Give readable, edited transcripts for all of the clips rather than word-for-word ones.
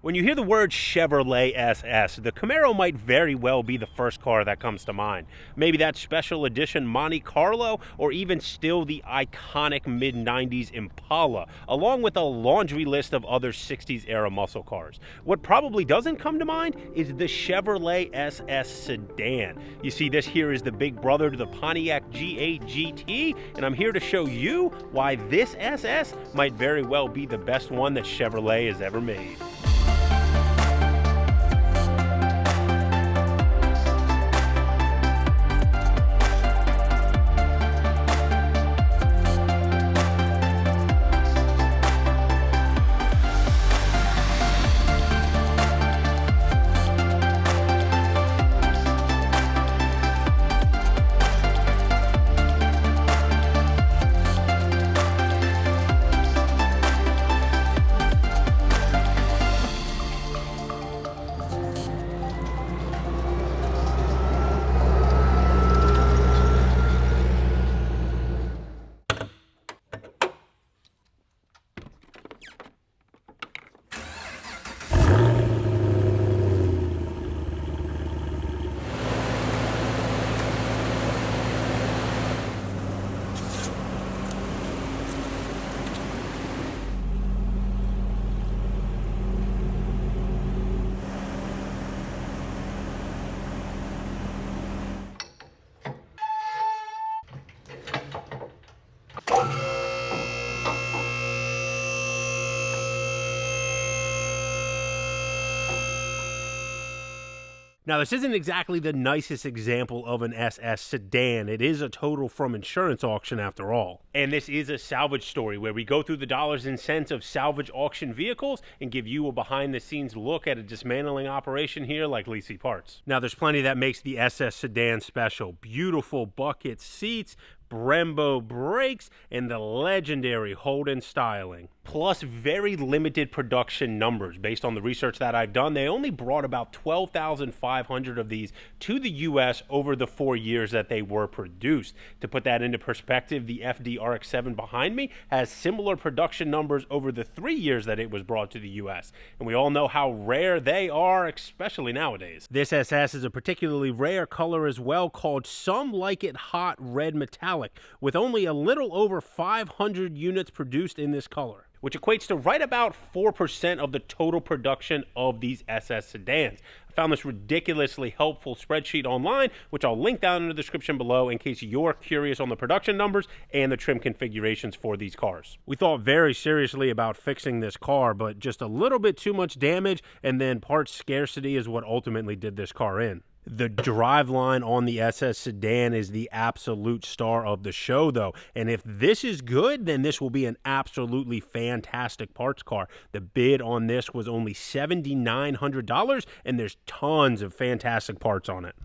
When you hear the word Chevrolet SS, the Camaro might very well be the first car that comes to mind. Maybe that special edition Monte Carlo, or even still the iconic mid-90s Impala, along with a laundry list of other 60s era muscle cars. What probably doesn't come to mind is the Chevrolet SS sedan. You see, this here is the big brother to the Pontiac G8 GT, and I'm here to show you why this SS might very well be the best one that Chevrolet has ever made. Now, this isn't exactly the nicest example of an SS sedan. It is a total from insurance auction after all. And this is a salvage story where we go through the dollars and cents of salvage auction vehicles and give you a behind-the-scenes look at a dismantling operation here like Lisi Parts. Now, there's plenty that makes the SS sedan special. Beautiful bucket seats, Brembo brakes, and the legendary Holden styling. Plus very limited production numbers. Based on the research that I've done, they only brought about 12,500 of these to the US over the 4 years that they were produced. To put that into perspective, the FD RX-7 behind me has similar production numbers over the 3 years that it was brought to the US. And we all know how rare they are, especially nowadays. This SS is a particularly rare color as well, called Some Like It Hot Red Metallic, with only a little over 500 units produced in this color, which equates to right about 4% of the total production of these SS sedans. I found this ridiculously helpful spreadsheet online, which I'll link down in the description below in case you're curious on the production numbers and the trim configurations for these cars. We thought very seriously about fixing this car, but just a little bit too much damage and then parts scarcity is what ultimately did this car in. The driveline on the SS sedan is the absolute star of the show, though. And if this is good, then this will be an absolutely fantastic parts car. The bid on this was only $7,900, and there's tons of fantastic parts on it.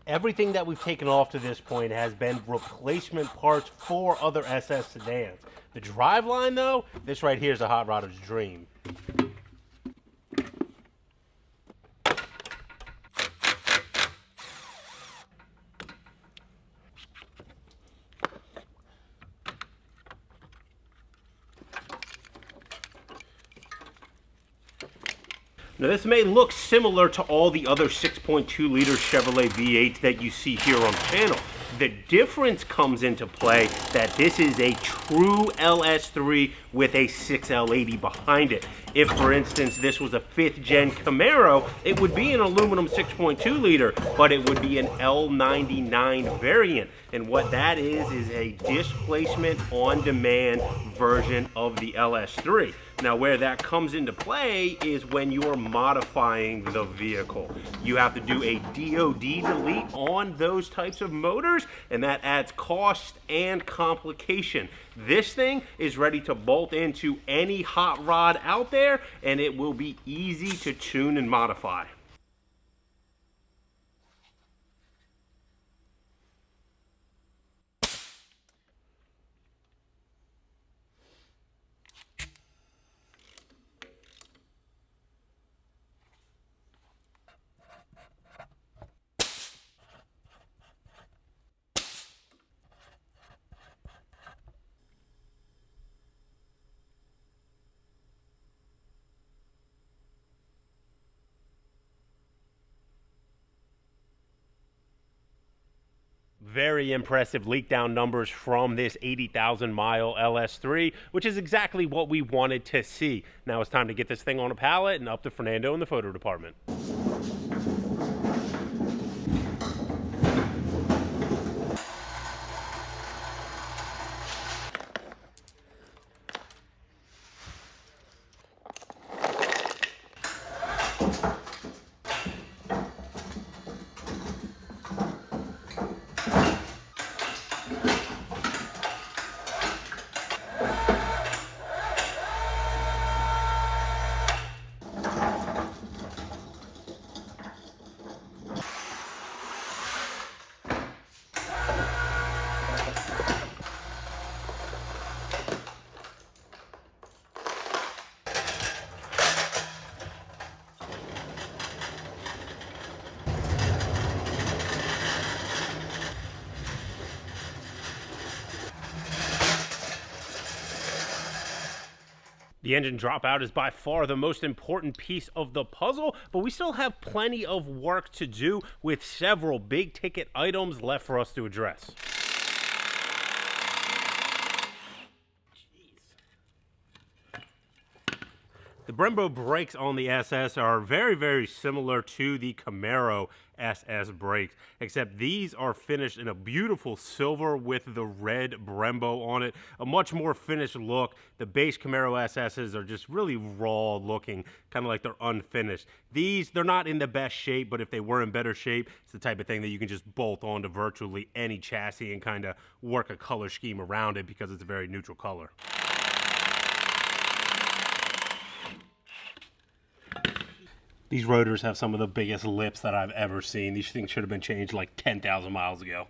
Everything that we've taken off to this point has been replacement parts for other SS sedans. The driveline, though, this right here is a hot rodder's dream. Now, this may look similar to all the other 6.2 liter Chevrolet V8s that you see here on the channel. The difference comes into play that this is a true LS3 with a 6L80 behind it. If, for instance, this was a 5th gen Camaro, it would be an aluminum 6.2 liter, but it would be an L99 variant. And what that is a displacement on demand version of the LS3. Now, where that comes into play is when you're modifying the vehicle. You have to do a DOD delete on those types of motors, and that adds cost and complication. This thing is ready to bolt into any hot rod out there, and it will be easy to tune and modify. Very impressive leak down numbers from this 80,000 mile LS3, which is exactly what we wanted to see. Now it's time to get this thing on a pallet and up to Fernando in the photo department. The engine dropout is by far the most important piece of the puzzle, but we still have plenty of work to do with several big ticket items left for us to address. The Brembo brakes on the SS are very, very similar to the Camaro SS brakes, except these are finished in a beautiful silver with the red Brembo on it. A much more finished look. The base Camaro SSs are just really raw looking, kind of like they're unfinished. These, they're not in the best shape, but if they were in better shape, it's the type of thing that you can just bolt onto virtually any chassis and kind of work a color scheme around it because it's a very neutral color. These rotors have some of the biggest lips that I've ever seen. These things should have been changed like 10,000 miles ago.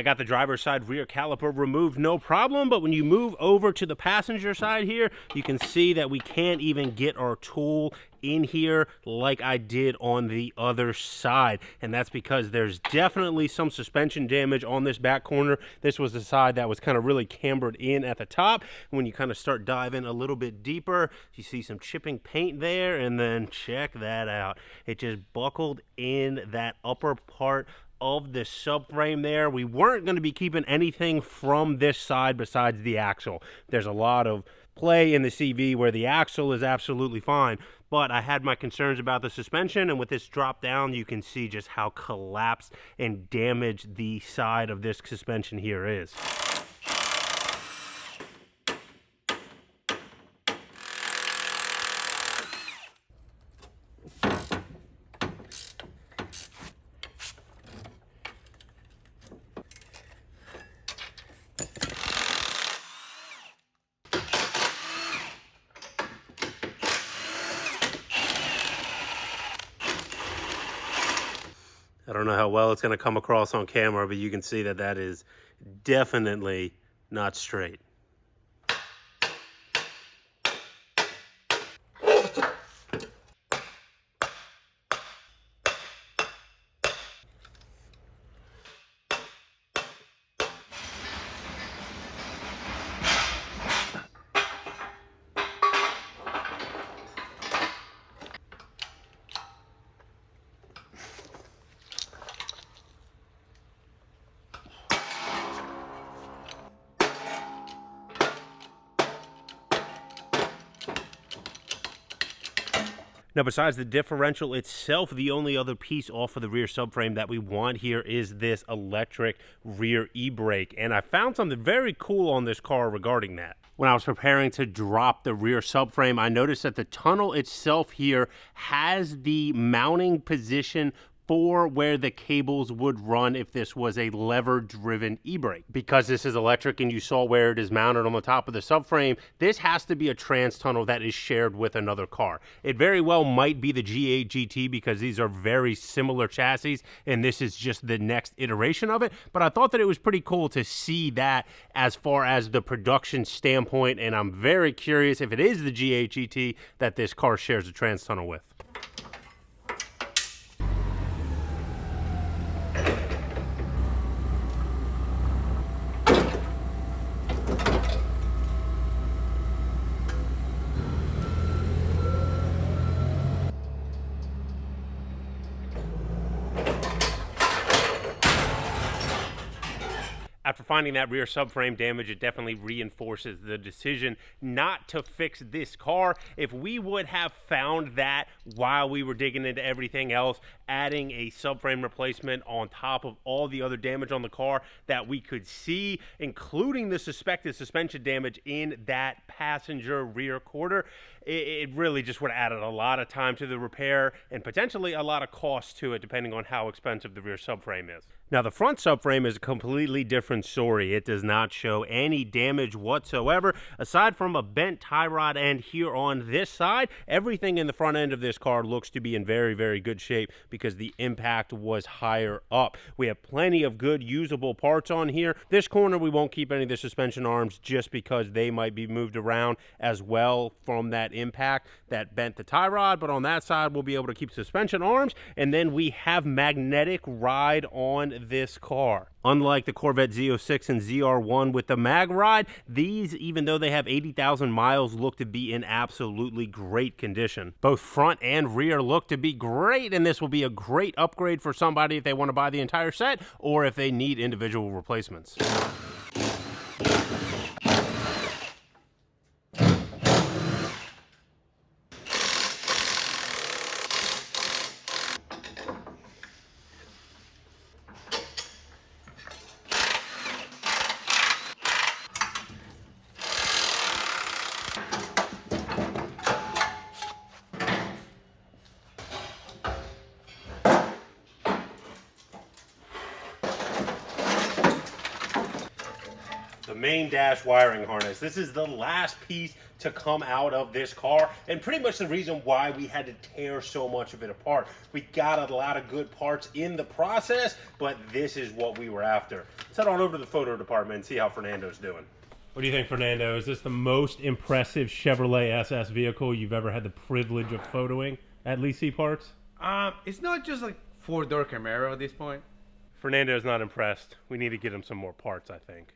I got the driver's side rear caliper removed, no problem, but when you move over to the passenger side here, you can see that we can't even get our tool in here like I did on the other side, and that's because there's definitely some suspension damage on this back corner. This was the side that was kind of really cambered in at the top. When you kind of start diving a little bit deeper, you see some chipping paint there, and then check that out. It just buckled in that upper part of the subframe there. We weren't going to be keeping anything from this side besides the axle. There's a lot of play in the CV where the axle is absolutely fine, but I had my concerns about the suspension, and with this drop down, you can see just how collapsed and damaged the side of this suspension here is. I don't know how well it's going to come across on camera, but you can see that that is definitely not straight. Now, besides the differential itself, the only other piece off of the rear subframe that we want here is this electric rear e-brake. And I found something very cool on this car regarding that. When I was preparing to drop the rear subframe, I noticed that the tunnel itself here has the mounting position for where the cables would run if this was a lever-driven e-brake. Because this is electric and you saw where it is mounted on the top of the subframe, this has to be a trans tunnel that is shared with another car. It very well might be the G8 GT because these are very similar chassis and this is just the next iteration of it, but I thought that it was pretty cool to see that as far as the production standpoint, and I'm very curious if it is the G8 GT that this car shares a trans tunnel with. After finding that rear subframe damage, it definitely reinforces the decision not to fix this car. If we would have found that while we were digging into everything else, adding a subframe replacement on top of all the other damage on the car that we could see, including the suspected suspension damage in that passenger rear quarter, it really just would have added a lot of time to the repair and potentially a lot of cost to it, depending on how expensive the rear subframe is. Now, the front subframe is a completely different story. It does not show any damage whatsoever. Aside from a bent tie rod end here on this side, everything in the front end of this car looks to be in very, very good shape because the impact was higher up. We have plenty of good usable parts on here. This corner, we won't keep any of the suspension arms just because they might be moved around as well from that impact that bent the tie rod, but on that side, we'll be able to keep suspension arms, and then we have magnetic ride on this car. Unlike the Corvette Z06 and ZR1 with the mag ride, these, even though they have 80,000 miles, look to be in absolutely great condition. Both front and rear look to be great, and this will be a great upgrade for somebody if they want to buy the entire set or if they need individual replacements. The main dash wiring harness. This is the last piece to come out of this car and pretty much the reason why we had to tear so much of it apart. We got a lot of good parts in the process, but this is what we were after. Let's head on over to the photo department and see how Fernando's doing. What do you think, Fernando? Is this the most impressive Chevrolet SS vehicle you've ever had the privilege of photoing at Lee C Parts? It's not just like four-door Camaro at this point. Fernando's not impressed. We need to get him some more parts, I think.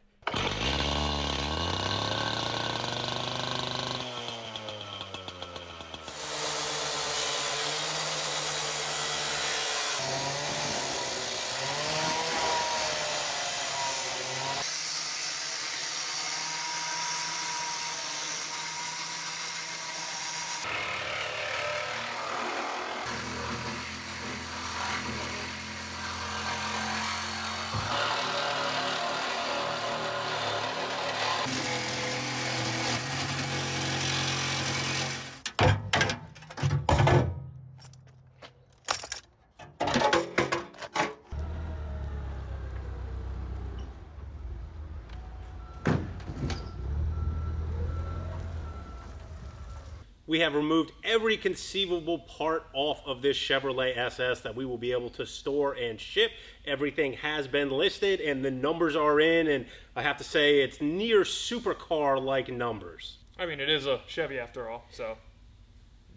We have removed every conceivable part off of this Chevrolet SS that we will be able to store and ship. Everything has been listed and the numbers are in, and I have to say it's near supercar-like numbers. I mean, it is a Chevy after all, so.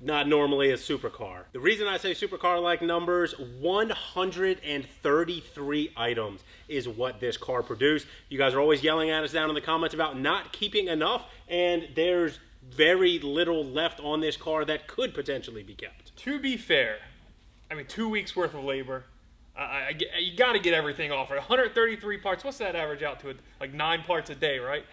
Not normally a supercar. The reason I say supercar-like numbers, 133 items is what this car produced. You guys are always yelling at us down in the comments about not keeping enough, and there's very little left on this car that could potentially be kept. To be fair, I mean, 2 weeks worth of labor. You got to get everything off. 133 parts. What's that average out to? Like 9 parts a day, right?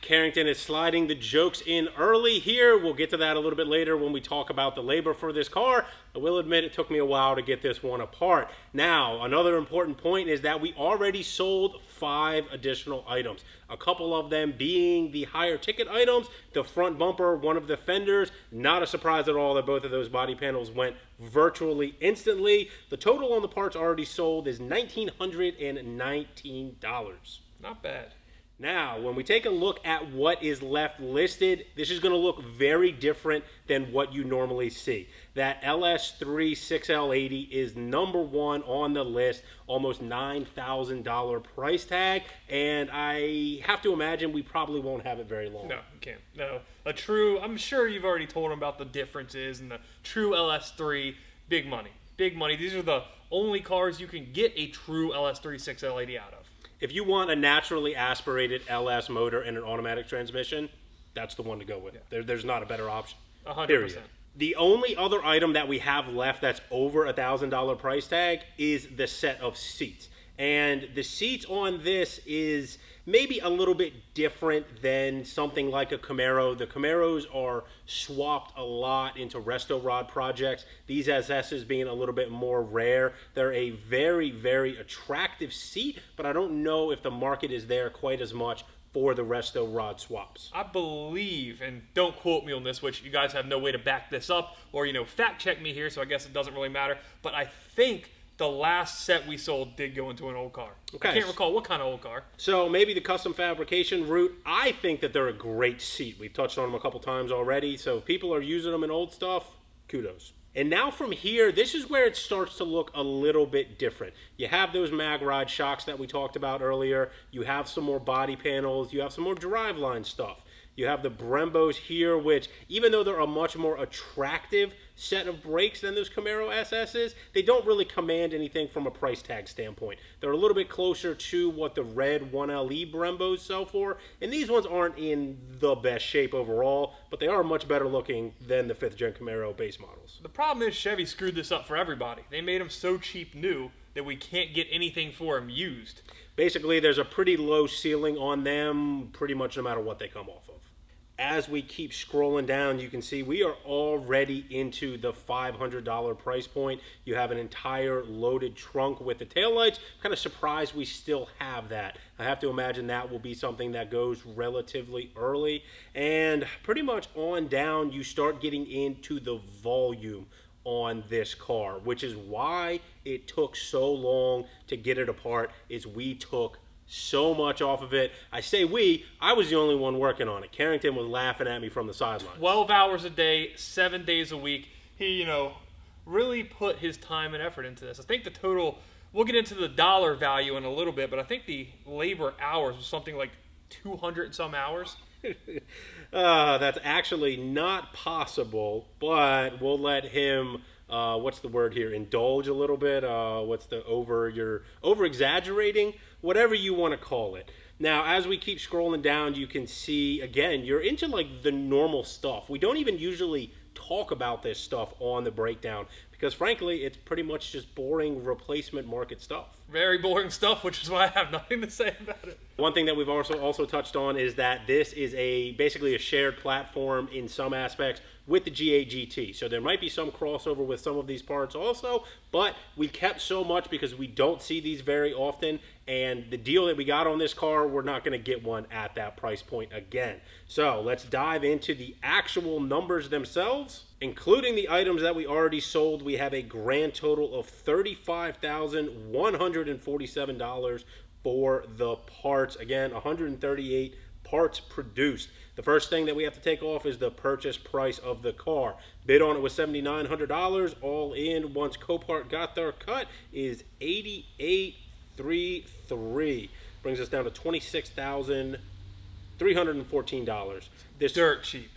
Carrington is sliding the jokes in early here. We'll get to that a little bit later when we talk about the labor for this car. I will admit it took me a while to get this one apart. Now, another important point is that we already sold 5 additional items. A couple of them being the higher ticket items, the front bumper, one of the fenders. Not a surprise at all that both of those body panels went virtually instantly. The total on the parts already sold is $1,919. Not bad. Now, when we take a look at what is left listed, this is going to look very different than what you normally see. That LS3 6L80 is number 1 on the list, almost $9,000 price tag, and I have to imagine we probably won't have it very long. No, you can't. No. I'm sure you've already told them about the differences, and the true LS3, big money. Big money. These are the only cars you can get a true LS3 6L80 out of. If you want a naturally aspirated LS motor and an automatic transmission, that's the one to go with. Yeah. There's not a better option. 100%. Period. The only other item that we have left that's over $1,000 price tag is the set of seats. And the seats on this is maybe a little bit different than something like a Camaro. The Camaros are swapped a lot into resto rod projects. These SSs being a little bit more rare. They're a very, very attractive seat, but I don't know if the market is there quite as much for the resto rod swaps. I believe, and don't quote me on this, which you guys have no way to back this up or, fact check me here, so I guess it doesn't really matter, but I think the last set we sold did go into an old car. Okay. I can't recall what kind of old car. So maybe the custom fabrication route. I think that they're a great seat. We've touched on them a couple times already. So if people are using them in old stuff, kudos. And now from here, this is where it starts to look a little bit different. You have those mag ride shocks that we talked about earlier. You have some more body panels. You have some more driveline stuff. You have the Brembos here, which even though they're a much more attractive set of brakes than those Camaro SSs, they don't really command anything from a price tag standpoint. They're a little bit closer to what the red 1LE Brembos sell for, and these ones aren't in the best shape overall, but they are much better looking than the 5th gen Camaro base models. The problem is Chevy screwed this up for everybody. They made them so cheap new that we can't get anything for them used. Basically, there's a pretty low ceiling on them pretty much no matter what they come off of. As we keep scrolling down, you can see we are already into the $500 price point. You have an entire loaded trunk with the taillights. I'm kind of surprised we still have that. I have to imagine that will be something that goes relatively early. And pretty much on down, you start getting into the volume on this car, which is why it took so long to get it apart, is we took so much off of it. I say we, I was the only one working on it. Carrington was laughing at me from the sidelines. 12 hours a day, 7 days a week. He, really put his time and effort into this. I think the total, we'll get into the dollar value in a little bit, but I think the labor hours was something like 200 and some hours. That's actually not possible, but we'll let him, what's the word here, indulge a little bit. You're over-exaggerating, whatever you want to call it. Now, as we keep scrolling down, you can see, again, you're into like the normal stuff. We don't even usually talk about this stuff on the breakdown because, frankly, it's pretty much just boring replacement market stuff. Very boring stuff, which is why I have nothing to say about it. One thing that we've also touched on is that this is basically a shared platform in some aspects with the G8 GT. So there might be some crossover with some of these parts also, but we kept so much because we don't see these very often, and the deal that we got on this car, we're not going to get one at that price point again. So let's dive into the actual numbers themselves. Including the items that we already sold, we have a grand total of $35,147 for the parts. Again, 138 parts produced. The first thing that we have to take off is the purchase price of the car. Bid on it was $7,900. All in, once Copart got their cut, is $88,333. Brings us down to $26,314. This dirt cheap.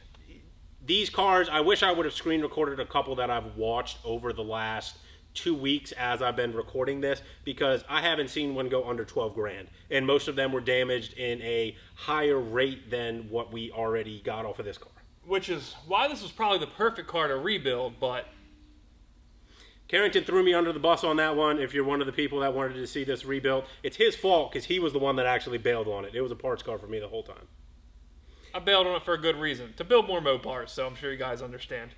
These cars, I wish I would have screen recorded a couple that I've watched over the last 2 weeks as I've been recording this, because I haven't seen one go under 12 grand, and most of them were damaged in a higher rate than what we already got off of this car. Which is why this was probably the perfect car to rebuild, but Carrington threw me under the bus on that one. If you're one of the people that wanted to see this rebuilt, it's his fault because he was the one that actually bailed on it. It was a parts car for me the whole time. I bailed on it for a good reason, to build more Mopars, so I'm sure you guys understand.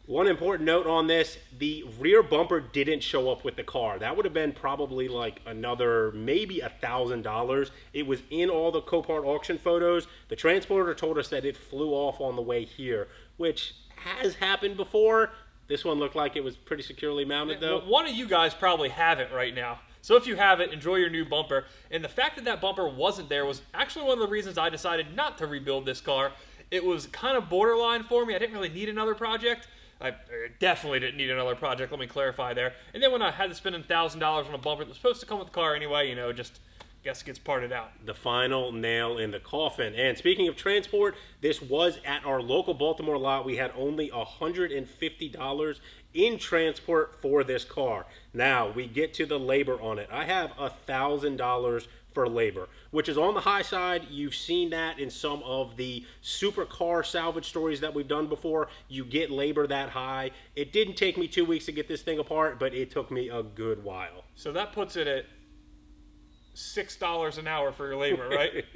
One important note on this, the rear bumper didn't show up with the car. That would have been probably like another maybe $1,000. It was in all the Copart auction photos. The transporter told us that it flew off on the way here, which has happened before. This one looked like it was pretty securely mounted though. Well, one of you guys probably have it right now. So if you have it, enjoy your new bumper. And the fact that that bumper wasn't there was actually one of the reasons I decided not to rebuild this car. It was kind of borderline for me. I didn't really need another project. I definitely didn't need another project, let me clarify there. And then when I had to spend $1,000 on a bumper that was supposed to come with the car anyway, you know, just guess it gets parted out. The final nail in the coffin. And speaking of transport, this was at our local Baltimore lot. We had only $150 in transport for this car. Now, we get to the labor on it. I have $1,000 for labor, which is on the high side. You've seen that in some of the supercar salvage stories that we've done before. You get labor that high. It didn't take me 2 weeks to get this thing apart, but it took me a good while. So that puts it at $6 an hour for your labor, right?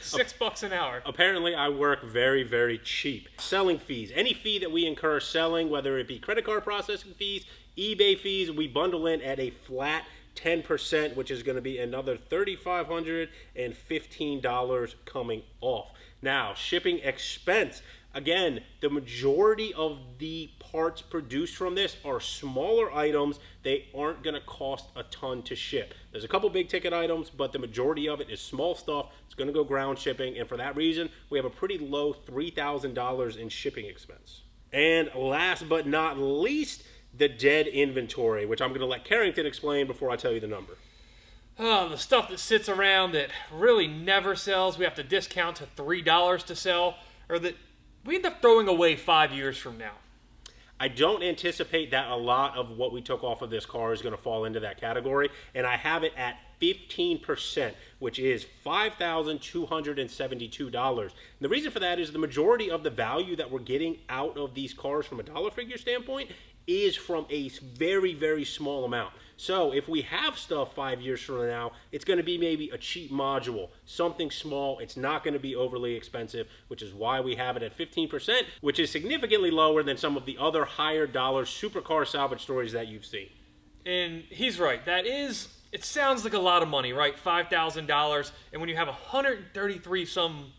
$6 an hour. Apparently, I work very, very cheap. Selling fees. Any fee that we incur selling, whether it be credit card processing fees, eBay fees, we bundle in at a flat 10%, which is going to be another $3,515 coming off. Now, shipping expense. Again, the majority of the parts produced from this are smaller items. They aren't going to cost a ton to ship. There's a couple big ticket items, but the majority of it is small stuff. It's going to go ground shipping, and for that reason, we have a pretty low $3,000 in shipping expense. And last but not least, the dead inventory, which I'm going to let Carrington explain before I tell you the number. Oh, the stuff that sits around that really never sells, we have to discount to $3 to sell, or that we end up throwing away 5 years from now. I don't anticipate that a lot of what we took off of this car is going to fall into that category, and I have it at 15%, which is $5,272. And the reason for that is the majority of the value that we're getting out of these cars from a dollar figure standpoint is from a very, very small amount. So if we have stuff 5 years from now, it's going to be maybe a cheap module, something small. It's not going to be overly expensive, which is why we have it at 15%, which is significantly lower than some of the other higher dollar supercar salvage stories that you've seen. And he's right. That is, it sounds like a lot of money, right? $5,000. And when you have 130 some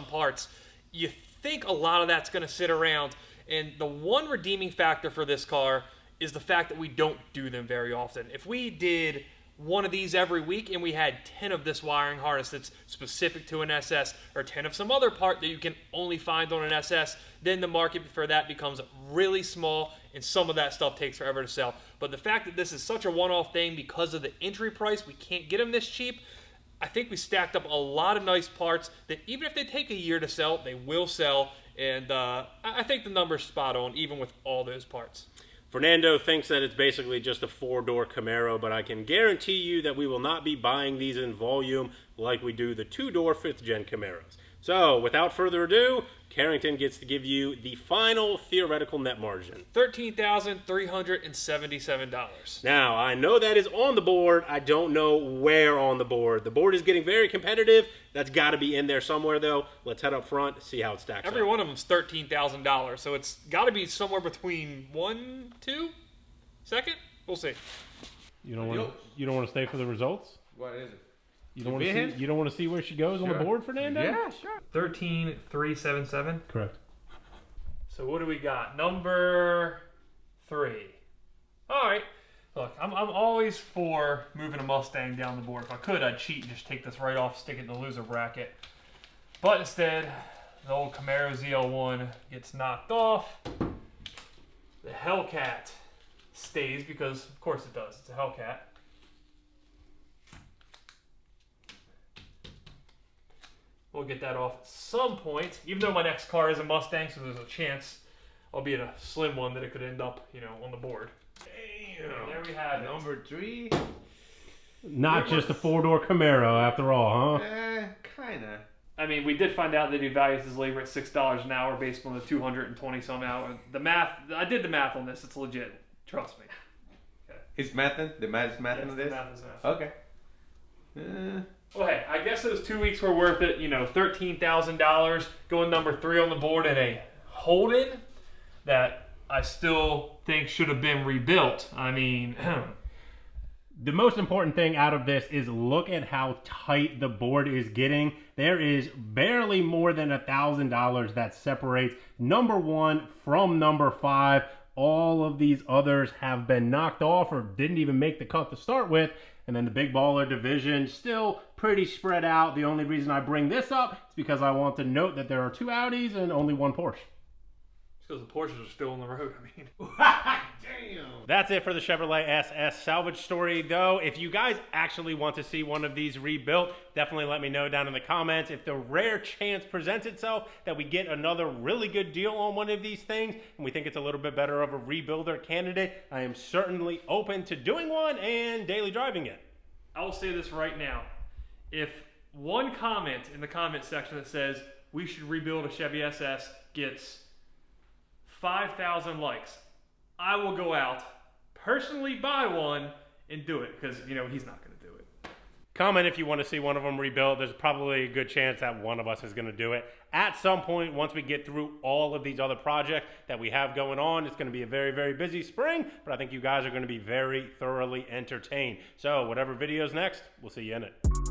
parts, you think a lot of that's going to sit around. And the one redeeming factor for this car is the fact that we don't do them very often. If we did one of these every week and we had 10 of this wiring harness that's specific to an SS, or 10 of some other part that you can only find on an SS, then the market for that becomes really small, and some of that stuff takes forever to sell. But the fact that this is such a one-off thing because of the entry price, we can't get them this cheap. I think we stacked up a lot of nice parts that even if they take a year to sell, they will sell. And I think the number's spot on, even with all those parts. Fernando thinks that it's basically just a four-door Camaro, but I can guarantee you that we will not be buying these in volume like we do the two-door fifth-gen Camaros. So, without further ado, Carrington gets to give you the final theoretical net margin. $13,377. Now, I know that is on the board. I don't know where on the board. The board is getting very competitive. That's got to be in there somewhere, though. Let's head up front, see how it stacks up. Every one of them's $13,000, so it's got to be somewhere between 1, 2, second? We'll see. You don't want to stay for the results? What is it? You don't want to see where she goes on the board, Fernando? Yeah, sure. 13,377. Correct. So what do we got? Number 3. All right. Look, I'm always for moving a Mustang down the board. If I could, I'd cheat and just take this right off, stick it in the loser bracket. But instead, the old Camaro ZL1 gets knocked off. The Hellcat stays because, of course it does. It's a Hellcat. We'll get that off at some point, even though my next car is a Mustang, so there's a chance, albeit a slim one, that it could end up, on the board. Damn. There we have it. Number 3. Not just a four-door Camaro, after all, huh? Kinda. I mean, we did find out that he values his labor at $6 an hour based on the 220 some hour. The math, I did the math on this. It's legit. Trust me. It's mathing? The math is mathing Yes, on this? the math is math. Okay. Well, hey, I guess those 2 weeks were worth it. You know, $13,000 going number 3 on the board in a Holden that I still think should have been rebuilt. I mean, the most important thing out of this is look at how tight the board is getting. There is barely more than $1,000 that separates number 1 from number 5. All of these others have been knocked off or didn't even make the cut to start with. And then the big baller division still pretty spread out. The only reason I bring this up is because I want to note that there are 2 Audis and only 1 Porsche. it's because the Porsches are still on the road. I mean, Damn. That's it for the Chevrolet SS salvage story, though. If you guys actually want to see one of these rebuilt, definitely let me know down in the comments. If the rare chance presents itself that we get another really good deal on one of these things, and we think it's a little bit better of a rebuilder candidate, I am certainly open to doing one and daily driving it. I will say this right now. If one comment in the comment section that says we should rebuild a Chevy SS gets 5,000 likes, I will go out, personally buy one, and do it. Because, you know, he's not going to do it. Comment if you want to see one of them rebuilt. There's probably a good chance that one of us is going to do it. At some point, once we get through all of these other projects that we have going on, it's going to be a very, very busy spring, but I think you guys are going to be very thoroughly entertained. So whatever video's next, we'll see you in it.